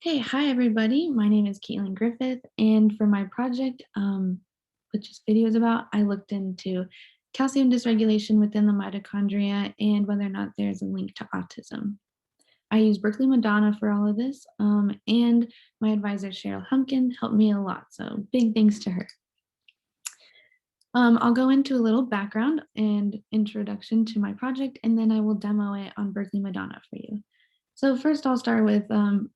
Hey, hi everybody. My name is Caitlin Griffith, and for my project, which this video is about, I looked into calcium dysregulation within the mitochondria and whether or not there's a link to autism. I use Berkeley Madonna for all of this, and my advisor Cheryl Humpkin helped me a lot, so big thanks to her. I'll go into a little background and introduction to my project, and then I will demo it on Berkeley Madonna for you. So first I'll start with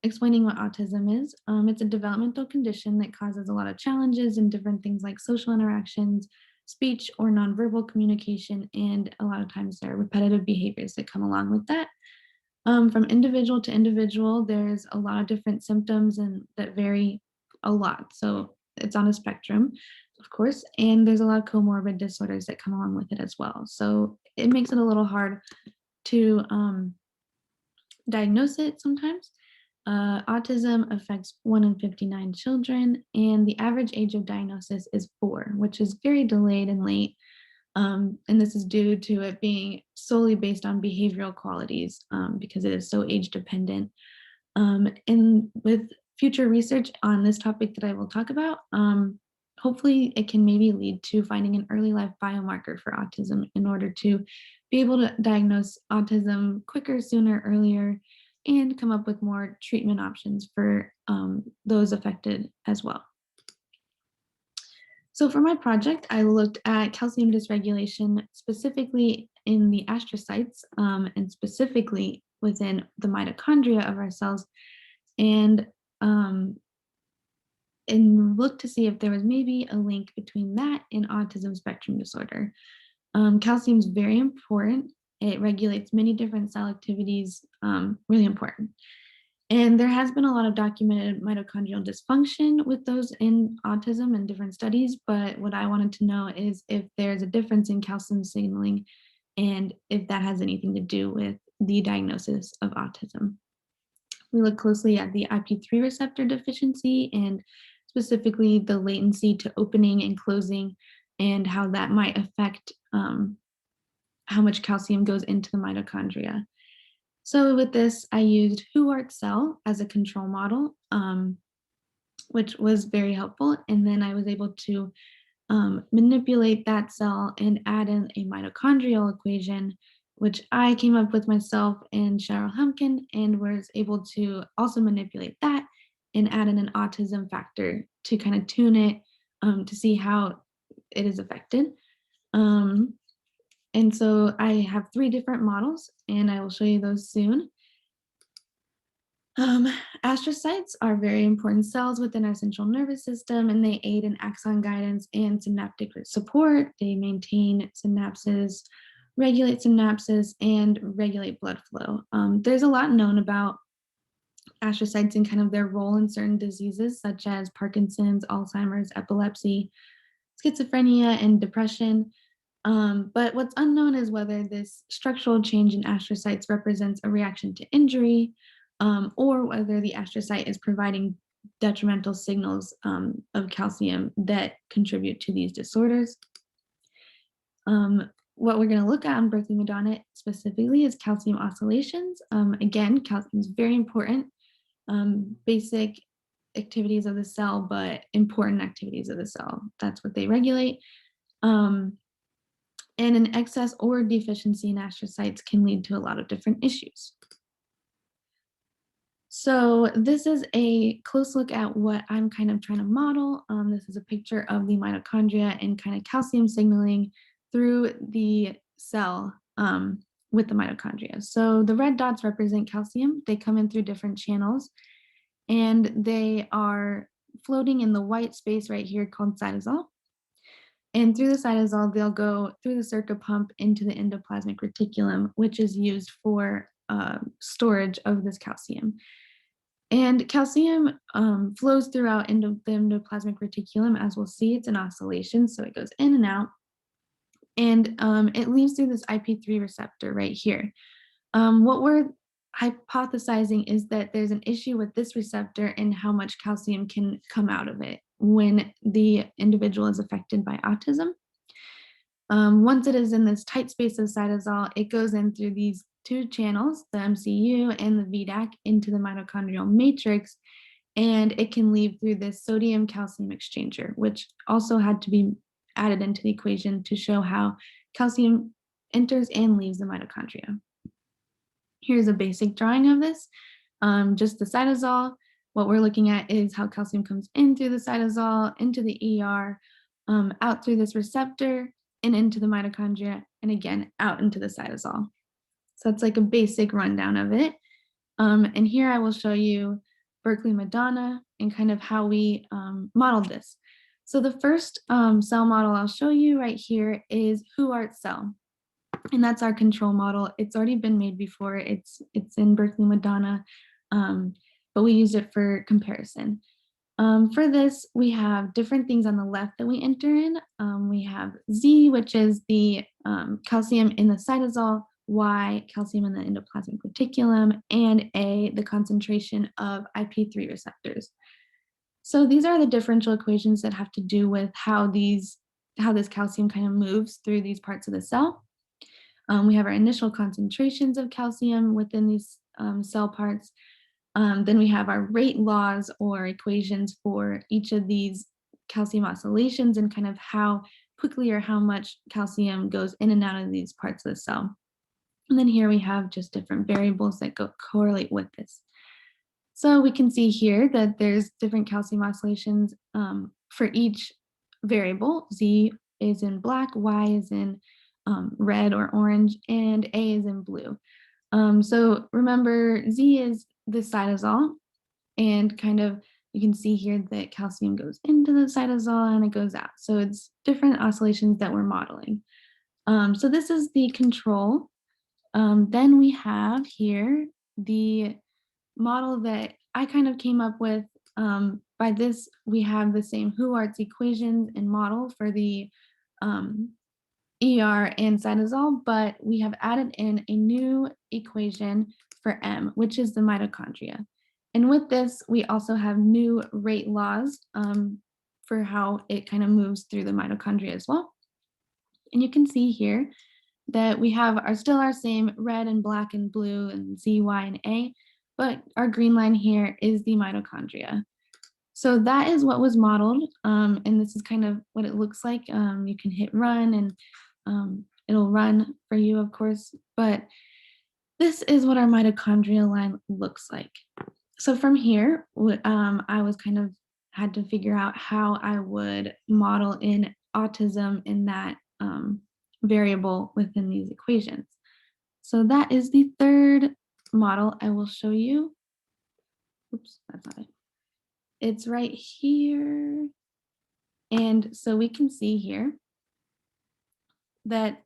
explaining what autism is. It's a developmental condition that causes a lot of challenges in different things like social interactions, speech or nonverbal communication, and a lot of times there are repetitive behaviors that come along with that. From individual to individual, there's a lot of different symptoms and that vary a lot. So it's on a spectrum, of course, and there's a lot of comorbid disorders that come along with it as well. So it makes it a little hard to diagnose it sometimes. Autism affects 1 in 59 children, and the average age of diagnosis is 4, which is very delayed and late. And this is due to it being solely based on behavioral qualities because it is so age dependent. And with future research on this topic that I will talk about, hopefully it can maybe lead to finding an early life biomarker for autism in order to be able to diagnose autism quicker, sooner, earlier, and come up with more treatment options for those affected as well. So for my project, I looked at calcium dysregulation specifically in the astrocytes and specifically within the mitochondria of our cells, and looked to see if there was maybe a link between that and autism spectrum disorder. Calcium is very important. It regulates many different cell activities, really important. And there has been a lot of documented mitochondrial dysfunction with those in autism and different studies, but what I wanted to know is if there's a difference in calcium signaling and if that has anything to do with the diagnosis of autism. We look closely at the IP3 receptor deficiency and specifically the latency to opening and closing and how that might affect how much calcium goes into the mitochondria. So with this, I used Huart cell as a control model, which was very helpful. And then I was able to manipulate that cell and add in a mitochondrial equation, which I came up with myself and Cheryl Humpkin, and was able to also manipulate that and add in an autism factor to kind of tune it to see how it is affected. And so I have 3 different models, and I will show you those soon. Astrocytes are very important cells within our central nervous system, and they aid in axon guidance and synaptic support. They maintain synapses, regulate synapses, and regulate blood flow. There's a lot known about astrocytes and kind of their role in certain diseases, such as Parkinson's, Alzheimer's, epilepsy, schizophrenia, and depression. But what's unknown is whether this structural change in astrocytes represents a reaction to injury or whether the astrocyte is providing detrimental signals of calcium that contribute to these disorders. What we're going to look at on Berkeley Madonna specifically is calcium oscillations. Again, calcium is very important, basic activities of the cell, but important activities of the cell. That's what they regulate. And an excess or deficiency in astrocytes can lead to a lot of different issues. So this is a close look at what I'm kind of trying to model. This is a picture of the mitochondria and kind of calcium signaling through the cell with the mitochondria. So the red dots represent calcium. They come in through different channels, and they are floating in the white space right here called cytosol. And through the cytosol, they'll go through the circuit pump into the endoplasmic reticulum, which is used for storage of this calcium. And calcium flows throughout the endoplasmic reticulum. As we'll see, it's an oscillation, so it goes in and out. And it leaves through this IP3 receptor right here. What we're hypothesizing is that there's an issue with this receptor and how much calcium can come out of it when the individual is affected by autism. Once it is in this tight space of cytosol, it goes in through these two channels, the MCU and the VDAC, into the mitochondrial matrix, and it can leave through this sodium-calcium exchanger, which also had to be added into the equation to show how calcium enters and leaves the mitochondria. Here's a basic drawing of this, just the cytosol. What we're looking at is how calcium comes in through the cytosol, into the ER, out through this receptor, and into the mitochondria, and again, out into the cytosol. So it's like a basic rundown of it. And here I will show you Berkeley Madonna and kind of how we modeled this. So the first cell model I'll show you right here is Huart cell. And that's our control model. It's already been made before. It's in Berkeley Madonna, but we used it for comparison. For this, we have different things on the left that we enter in. We have Z, which is the calcium in the cytosol, Y, calcium in the endoplasmic reticulum, and A, the concentration of IP3 receptors. So these are the differential equations that have to do with how this calcium kind of moves through these parts of the cell. We have our initial concentrations of calcium within these cell parts. Then we have our rate laws or equations for each of these calcium oscillations and kind of how quickly or how much calcium goes in and out of these parts of the cell. And then here we have just different variables that correlate with this. So we can see here that there's different calcium oscillations for each variable. Z is in black, Y is in red or orange, and A is in blue. So remember, Z is the cytosol, and kind of you can see here that calcium goes into the cytosol and it goes out. So it's different oscillations that we're modeling. So this is the control. Then we have here the model that I kind of came up with. By this, we have the same Huart's equations and model for the ER and cytosol, but we have added in a new equation for M, which is the mitochondria. And with this, we also have new rate laws for how it kind of moves through the mitochondria as well. And you can see here that we have still our same red and black and blue and Z, Y, and A, but our green line here is the mitochondria. So that is what was modeled, and this is kind of what it looks like. You can hit run and it'll run for you, of course, but this is what our mitochondria line looks like. So from here, I was kind of had to figure out how I would model in autism in that variable within these equations. So that is the third model I will show you. Oops, that's not it. It's right here. And so we can see here that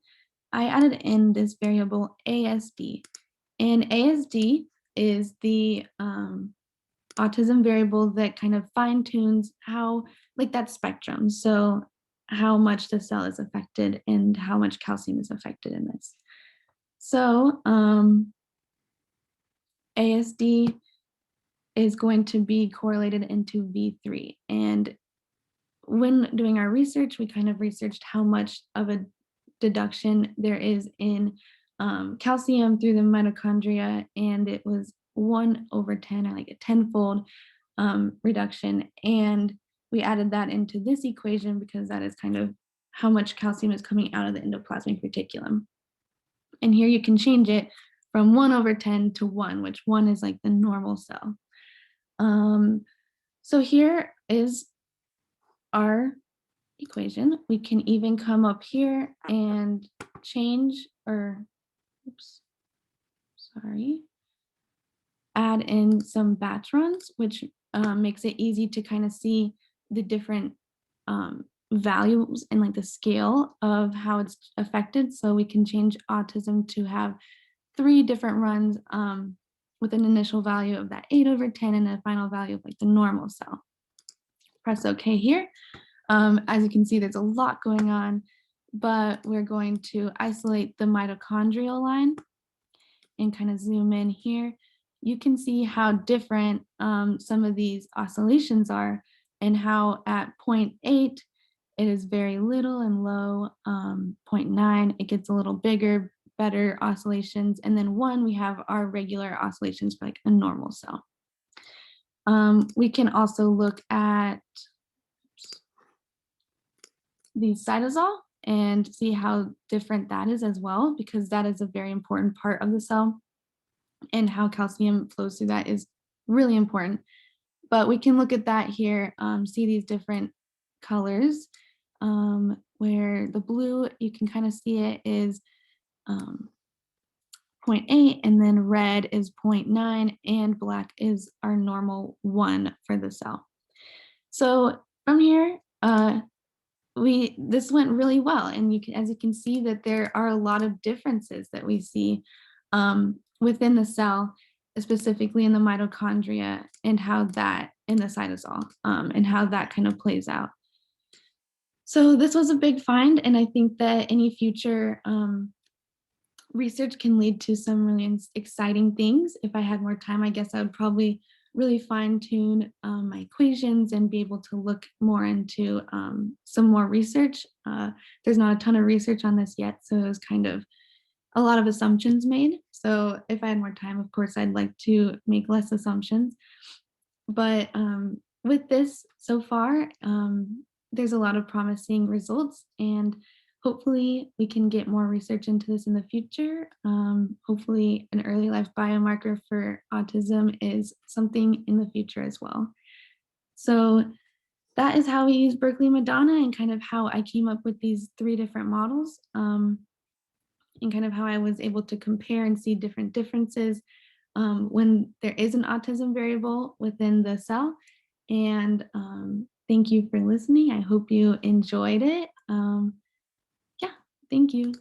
I added in this variable ASD. And ASD is the autism variable that kind of fine tunes how, like that spectrum. So how much the cell is affected and how much calcium is affected in this. So ASD is going to be correlated into V3. And when doing our research, we kind of researched how much of a deduction there is in calcium through the mitochondria, and it was 1/10, or like a tenfold reduction. And we added that into this equation because that is kind of how much calcium is coming out of the endoplasmic reticulum. And here you can change it from 1/10 to 1, which 1 is like the normal cell. So here is our equation. We can even come up here and change, or oops, sorry, add in some batch runs, which makes it easy to kind of see the different values and like the scale of how it's affected. So we can change autism to have 3 different runs with an initial value of that 8/10 and a final value of like the normal cell. Press OK here. As you can see, there's a lot going on, but we're going to isolate the mitochondrial line and kind of zoom in here. You can see how different some of these oscillations are, and how at 0.8, it is very little and low. 0.9, it gets a little bigger, better oscillations. And then 1, we have our regular oscillations for like a normal cell. We can also look at the cytosol and see how different that is as well, because that is a very important part of the cell, and how calcium flows through that is really important. But we can look at that here, see these different colors, where the blue, you can kind of see it is 0.8, and then red is 0.9, and black is our normal 1 for the cell. So from here, this went really well, and as you can see that there are a lot of differences that we see within the cell, specifically in the mitochondria, and how that in the cytosol, and how that kind of plays out. So this was a big find, and I think that any future research can lead to some really exciting things. If I had more time, I guess I would probably really fine tune my equations and be able to look more into some more research. There's not a ton of research on this yet, so it was kind of a lot of assumptions made. So if I had more time, of course, I'd like to make less assumptions. But with this so far, there's a lot of promising results, and hopefully we can get more research into this in the future. Hopefully an early life biomarker for autism is something in the future as well. So that is how we use Berkeley Madonna, and kind of how I came up with these 3 different models, and kind of how I was able to compare and see different differences when there is an autism variable within the cell. And thank you for listening. I hope you enjoyed it. Yeah, thank you.